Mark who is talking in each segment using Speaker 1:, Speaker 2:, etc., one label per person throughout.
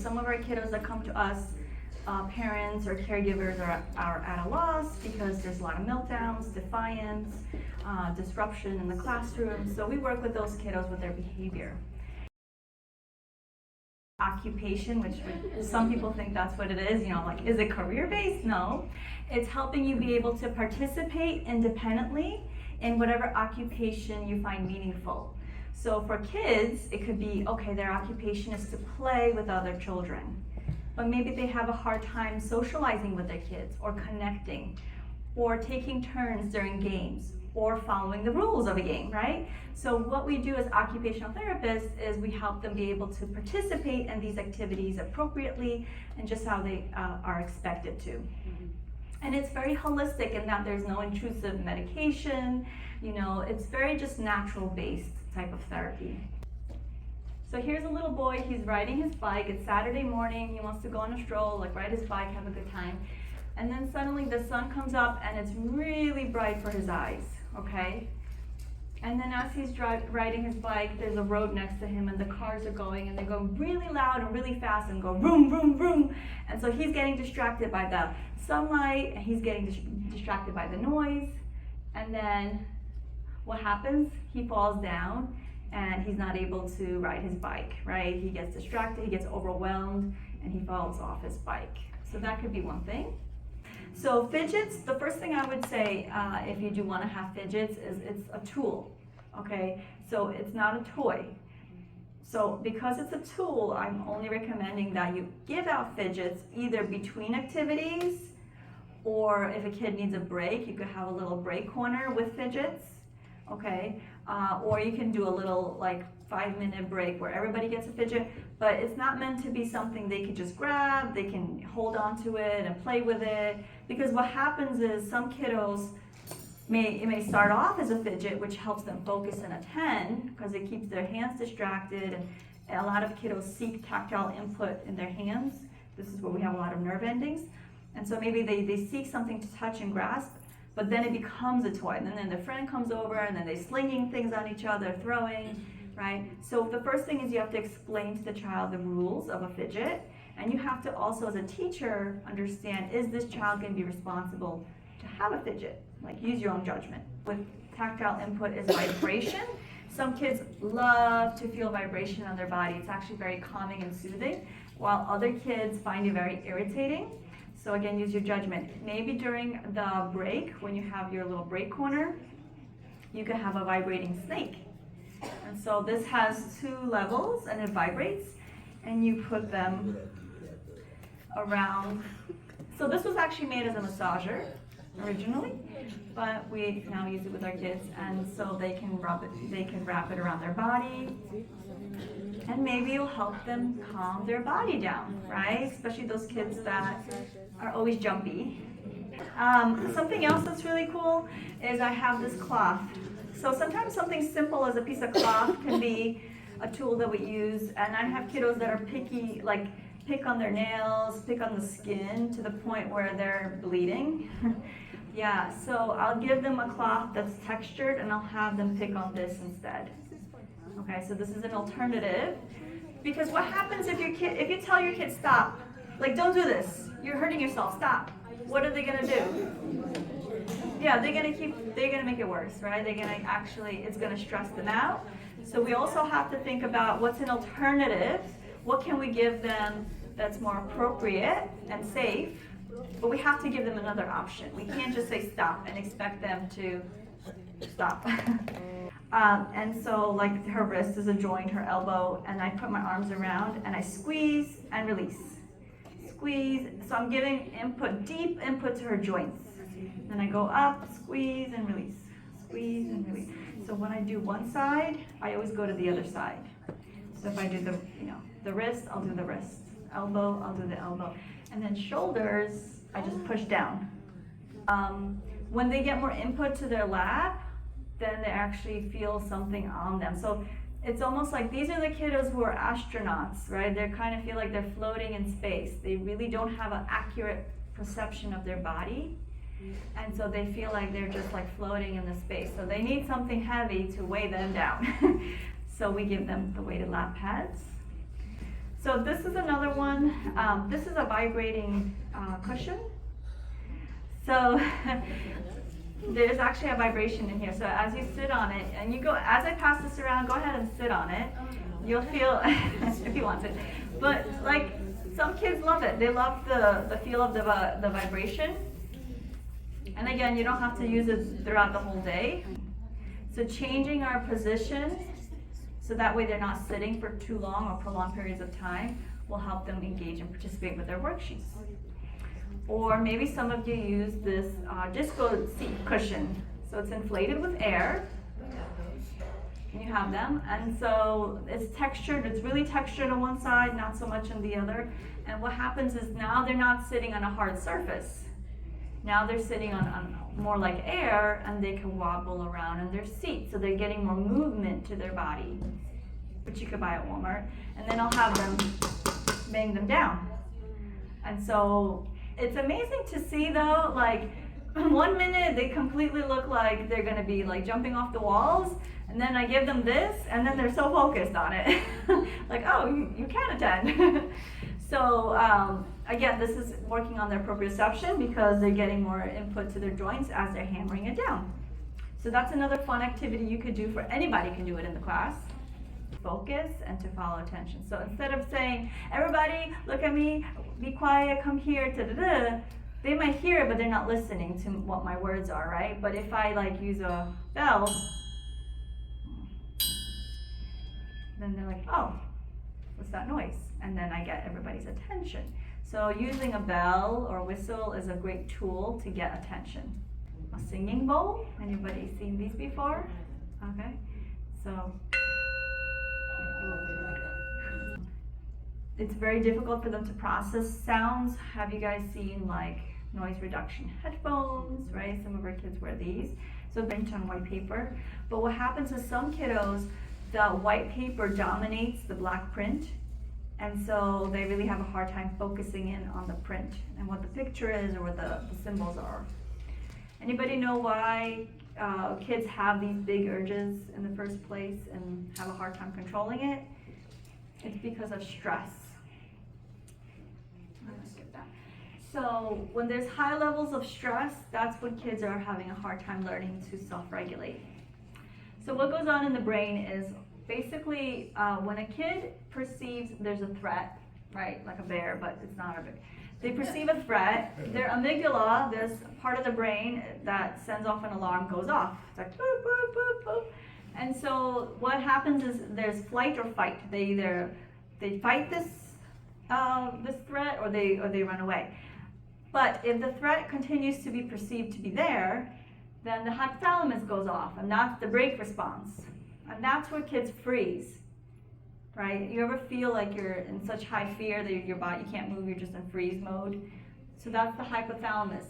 Speaker 1: some of our kiddos that come to us, parents or caregivers are at a loss because there's a lot of meltdowns, defiance, disruption in the classroom. So we work with those kiddos with their behavior. Occupation, which some people think that's what it is, like, is it career-based? No. It's helping you be able to participate independently in whatever occupation you find meaningful. So for kids, it could be, okay, their occupation is to play with other children, but maybe they have a hard time socializing with their kids or connecting or taking turns during games or following the rules of a game, right? So what we do as occupational therapists is we help them be able to participate in these activities appropriately and just how they are expected to. And it's very holistic in that there's no intrusive medication, it's very just natural-based type of therapy. So here's a little boy, he's riding his bike, it's Saturday morning, he wants to go on a stroll, like ride his bike, have a good time. And then suddenly the sun comes up and it's really bright for his eyes, okay? And then as he's riding his bike, there's a road next to him and the cars are going and they go really loud and really fast and go vroom, vroom, vroom. And so he's getting distracted by the sunlight and he's getting distracted by the noise. And then what happens? He falls down and he's not able to ride his bike, right? He gets distracted, he gets overwhelmed, and he falls off his bike. So that could be one thing. So fidgets, the first thing I would say if you do want to have fidgets is it's a tool, okay? So it's not a toy. So because it's a tool, I'm only recommending that you give out fidgets either between activities, or if a kid needs a break, you could have a little break corner with fidgets, okay? Or you can do a little 5-minute break where everybody gets a fidget, but it's not meant to be something they could just grab, they can hold on to it and play with it, because what happens is some kiddos it may start off as a fidget, which helps them focus and attend because it keeps their hands distracted, and a lot of kiddos seek tactile input in their hands. This is where we have a lot of nerve endings, and so maybe they seek something to touch and grasp, but then it becomes a toy, and then their friend comes over and then they're slinging things on each other, throwing, right? So the first thing is you have to explain to the child the rules of a fidget, and you have to also, as a teacher, understand, is this child going to be responsible to have a fidget? Use your own judgment. With tactile input is vibration. Some kids love to feel vibration on their body. It's actually very calming and soothing, while other kids find it very irritating. So again, use your judgment. Maybe during the break, when you have your little break corner, you can have a vibrating snake. And so this has 2 levels and it vibrates, and you put them around. So this was actually made as a massager originally, but we now use it with our kids, and so they can wrap it around their body, and maybe it'll help them calm their body down, right? Especially those kids that are always jumpy. Something else that's really cool is I have this cloth. So sometimes something simple as a piece of cloth can be a tool that we use, and I have kiddos that are picky, pick on their nails, pick on the skin to the point where they're bleeding. Yeah, so I'll give them a cloth that's textured and I'll have them pick on this instead. Okay, so this is an alternative, because what happens if you tell your kid stop, don't do this, you're hurting yourself, stop. What are they gonna do? Yeah, they're gonna make it worse, right? It's gonna stress them out. So we also have to think about what's an alternative. What can we give them that's more appropriate and safe? But we have to give them another option. We can't just say stop and expect them to stop. And so her wrist is a joint, her elbow, and I put my arms around and I squeeze and release. Squeeze, so I'm giving deep input to her joints. Then I go up, squeeze and release, squeeze and release. So when I do one side, I always go to the other side. So if I do the wrist, I'll do the wrist. Elbow, I'll do the elbow. And then shoulders, I just push down. When they get more input to their lap, then they actually feel something on them. So it's almost like these are the kiddos who are astronauts, right? They kind of feel like they're floating in space. They really don't have an accurate perception of their body. And so they feel like they're just floating in the space. So they need something heavy to weigh them down. So we give them the weighted lap pads. So this is another one. This is a vibrating cushion. So there's actually a vibration in here. So as you sit on it, and you go, as I pass this around, go ahead and sit on it. You'll feel, if you want it. But like, some kids love it. They love the feel of the vibration. And again, you don't have to use it throughout the whole day. So changing our position, so that way they're not sitting for too long or prolonged periods of time, will help them engage and participate with their worksheets. Or maybe some of you use this disco seat cushion. So it's inflated with air. And you have them. And so it's textured, it's really textured on one side, not so much on the other. And what happens is now they're not sitting on a hard surface. Now they're sitting on more like air, and they can wobble around in their seat. So they're getting more movement to their body, which you could buy at Walmart. And then I'll have them bang them down. And so it's amazing to see though, like 1 minute they completely look like they're gonna be like jumping off the walls, and then I give them this, and then they're so focused on it. Like, oh, you can attend. So again, this is working on their proprioception because they're getting more input to their joints as they're hammering it down. So that's another fun activity you could do. For anybody can do it in the class. Focus and to follow attention. So instead of saying, everybody look at me, be quiet, come here, da-da-da, they might hear it, but they're not listening to what my words are, right? But if I like use a bell, then they're like, oh, what's that noise? And then I get everybody's attention. So using a bell or whistle is a great tool to get attention. A singing bowl, anybody seen these before? Okay, so it's very difficult for them to process sounds. Have you guys seen like noise reduction headphones, right? Some of our kids wear these. So print on white paper. But what happens is some kiddos, the white paper dominates the black print. And so they really have a hard time focusing in on the print and what the picture is or what the symbols are. Anybody know why kids have these big urges in the first place and have a hard time controlling it? It's because of stress. So when there's high levels of stress, that's when kids are having a hard time learning to self-regulate. So what goes on in the brain is basically when a kid perceives there's a threat, right, like a bear, but it's not a bear. They perceive a threat, their amygdala, this part of the brain that sends off an alarm, goes off. It's like boop, boop, boop, boop. And so what happens is there's flight or fight. They either fight this threat or they run away. But if the threat continues to be perceived to be there, then the hypothalamus goes off, and that's the brake response. And that's where kids freeze, right? You ever feel like you're in such high fear that your body, you can't move, you're just in freeze mode? So that's the hypothalamus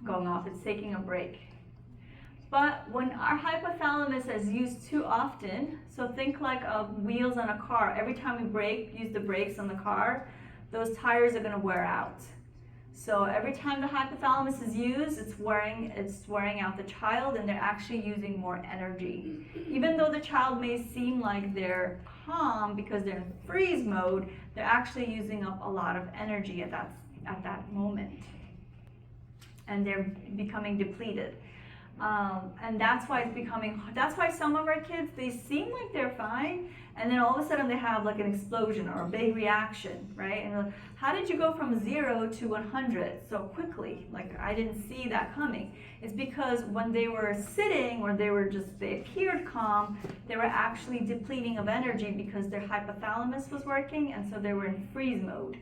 Speaker 1: going off, it's taking a break. But when our hypothalamus is used too often, so think like of wheels on a car. Every time we brake, use the brakes on the car, those tires are gonna wear out. So every time the hypothalamus is used, it's wearing out the child, and they're actually using more energy. Even though the child may seem like they're calm because they're in freeze mode, they're actually using up a lot of energy at that moment. And they're becoming depleted. And that's why some of our kids, they seem like they're fine, and then all of a sudden they have like an explosion or a big reaction, right? And like, how did you go from 0 to 100 so quickly? Like, I didn't see that coming. It's because when they were sitting or they appeared calm, they were actually depleting of energy because their hypothalamus was working, and so they were in freeze mode.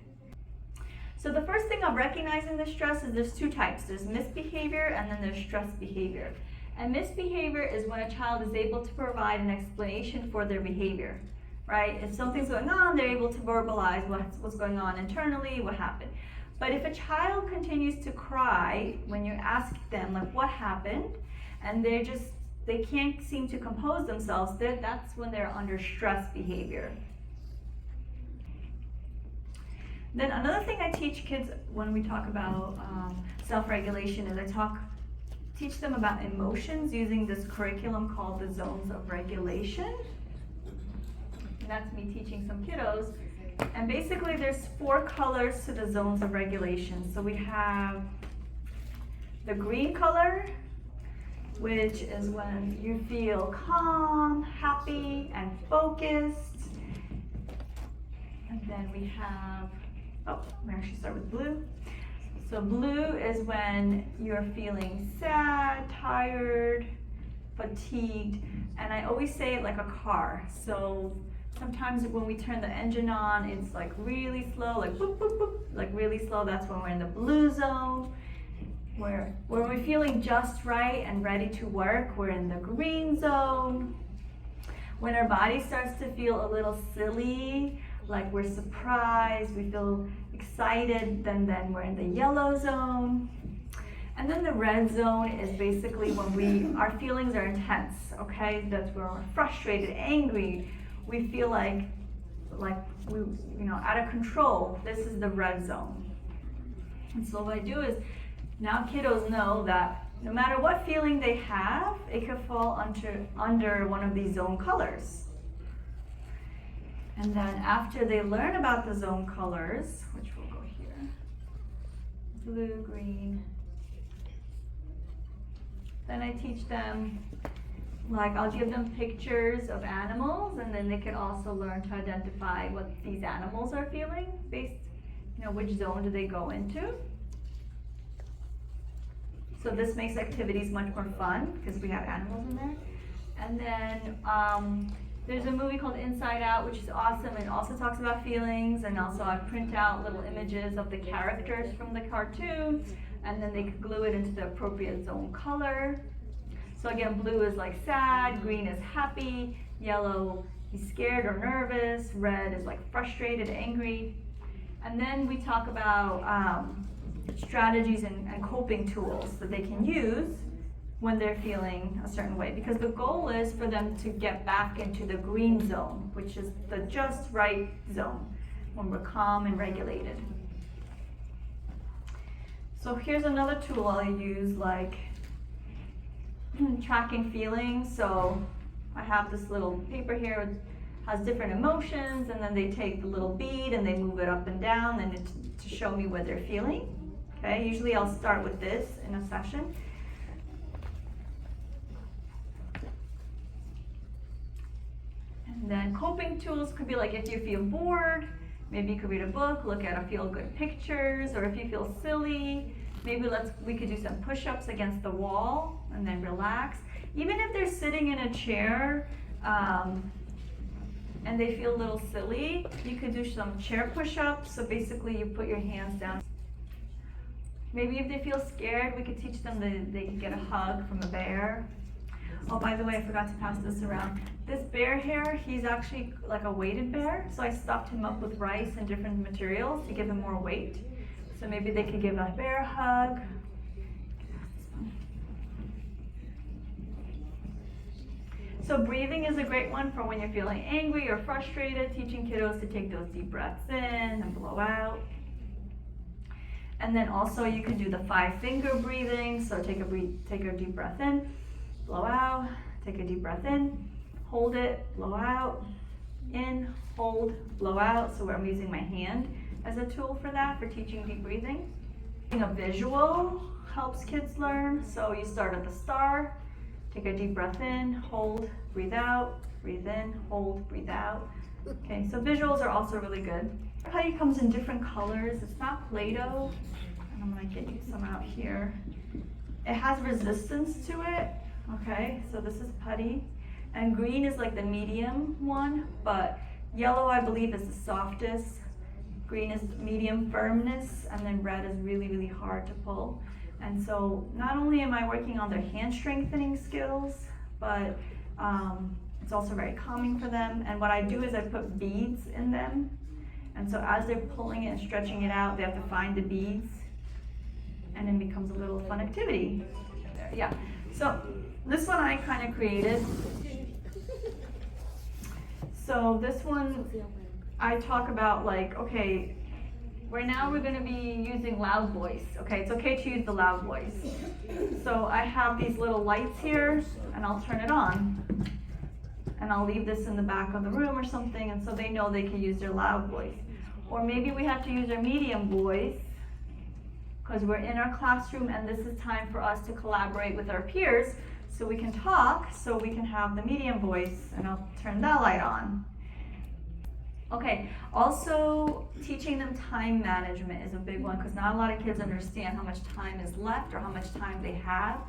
Speaker 1: So the first thing of recognizing the stress is there's two types. There's misbehavior and then there's stress behavior. And misbehavior is when a child is able to provide an explanation for their behavior, right? If something's going on, they're able to verbalize what's going on internally, what happened. But if a child continues to cry when you ask them, like, what happened, and they can't seem to compose themselves, that's when they're under stress behavior. Then another thing I teach kids when we talk about self-regulation is I teach them about emotions using this curriculum called the zones of regulation. And that's me teaching some kiddos And basically there's 4 colors to the zones of regulation. So we have the green color, which is when you feel calm, happy, and focused. And then we have, we actually start with blue. So blue is when you're feeling sad, tired, fatigued, and I always say it like a car. So sometimes when we turn the engine on, it's like really slow, like boop, boop, boop, like really slow. That's when we're in the blue zone. When we're feeling just right and ready to work, we're in the green zone. When our body starts to feel a little silly, like we're surprised, we feel excited, then we're in the yellow zone. And then the red zone is basically when our feelings are intense, okay? That's where we're frustrated, angry, we feel like we, out of control. This is the red zone. And so what I do is, now kiddos know that no matter what feeling they have, it could fall under one of these zone colors. And then after they learn about the zone colors, which will go here, blue, green, then I teach them, I'll give them pictures of animals, and then they can also learn to identify what these animals are feeling based, which zone do they go into. So this makes activities much more fun because we have animals in there. And then there's a movie called Inside Out, which is awesome. It also talks about feelings, and also I print out little images of the characters from the cartoon, and then they could glue it into the appropriate zone color. So again, blue is like sad, green is happy, yellow is scared or nervous, red is like frustrated, angry. And then we talk about strategies and coping tools that they can use when they're feeling a certain way, because the goal is for them to get back into the green zone, which is the just right zone, when we're calm and regulated. So here's another tool I'll use, like tracking feelings. So I have this little paper here, it has different emotions, and then they take the little bead and they move it up and down and to show me what they're feeling. Okay, usually I'll start with this in a session. And then coping tools could be like if you feel bored, maybe you could read a book, look at a feel-good pictures, or if you feel silly, maybe we could do some push-ups against the wall and then relax. Even if they're sitting in a chair and they feel a little silly, you could do some chair push-ups. So basically you put your hands down. Maybe if they feel scared, we could teach them that they can get a hug from a bear. Oh, by the way, I forgot to pass this around. This bear here, he's actually like a weighted bear. So I stuffed him up with rice and different materials to give him more weight. So maybe they could give a bear a hug. So breathing is a great one for when you're feeling angry or frustrated, teaching kiddos to take those deep breaths in and blow out. And then also you can do the 5-finger breathing. So take a deep breath in, blow out, take a deep breath in, hold it, blow out, in, hold, blow out. So I'm using my hand as a tool for that, for teaching deep breathing. A visual helps kids learn. So you start at the star, take a deep breath in, hold, breathe out, breathe in, hold, breathe out. Okay, so visuals are also really good. Putty comes in different colors. It's not Play-Doh, and I'm gonna get you some out here. It has resistance to it. Okay, so this is putty, and green is like the medium one, but yellow I believe is the softest. Green is medium firmness, and then red is really, really hard to pull. And so not only am I working on their hand strengthening skills, but it's also very calming for them. And what I do is I put beads in them. And so as they're pulling it and stretching it out, they have to find the beads, and then becomes a little fun activity. Yeah, so this one I kind of created. So this one, I talk about like, okay, right now we're gonna be using loud voice. Okay, it's okay to use the loud voice. So I have these little lights here, and I'll turn it on. And I'll leave this in the back of the room or something, and so they know they can use their loud voice. Or maybe we have to use our medium voice because we're in our classroom and this is time for us to collaborate with our peers so we can talk, so we can have the medium voice, and I'll turn that light on. Okay, also teaching them time management is a big one because not a lot of kids understand how much time is left or how much time they have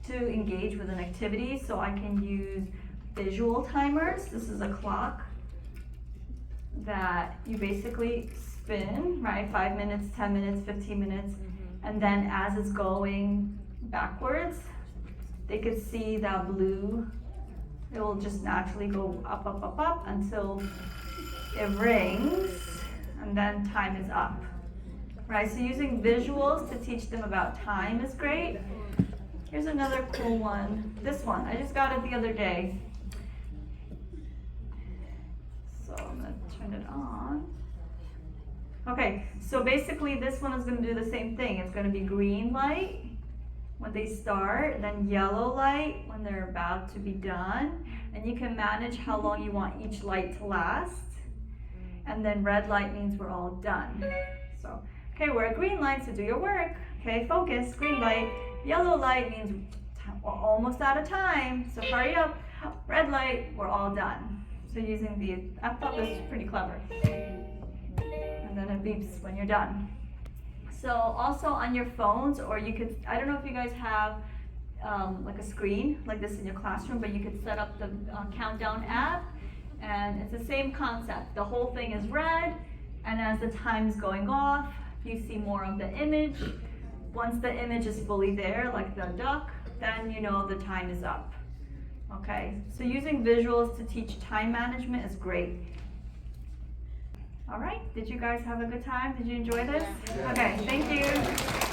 Speaker 1: to engage with an activity. So I can use visual timers. This is a clock that you basically spin, right? 5 minutes, 10 minutes, 15 minutes. And then as it's going backwards, they could see that blue. It will just naturally go up, up, up, up until it rings, and then time is up, right? So using visuals to teach them about time is great. Here's another cool one. This one, I just got it the other day. So I'm gonna turn it on. Okay, so basically this one is gonna do the same thing. It's gonna be green light when they start, then yellow light when they're about to be done. And you can manage how long you want each light to last. And then red light means we're all done. So, okay, we're at green light, so do your work. Okay, focus, green light. Yellow light means we're almost out of time, so hurry up. Red light, we're all done. So using I thought this was pretty clever. And then it beeps when you're done. So also on your phones, or you could, I don't know if you guys have like a screen like this in your classroom, but you could set up the countdown app. And it's the same concept. The whole thing is red, and as the time's going off, you see more of the image. Once the image is fully there, like the duck, then you know the time is up. Okay, so using visuals to teach time management is great. All right, did you guys have a good time? Did you enjoy this? Okay, thank you.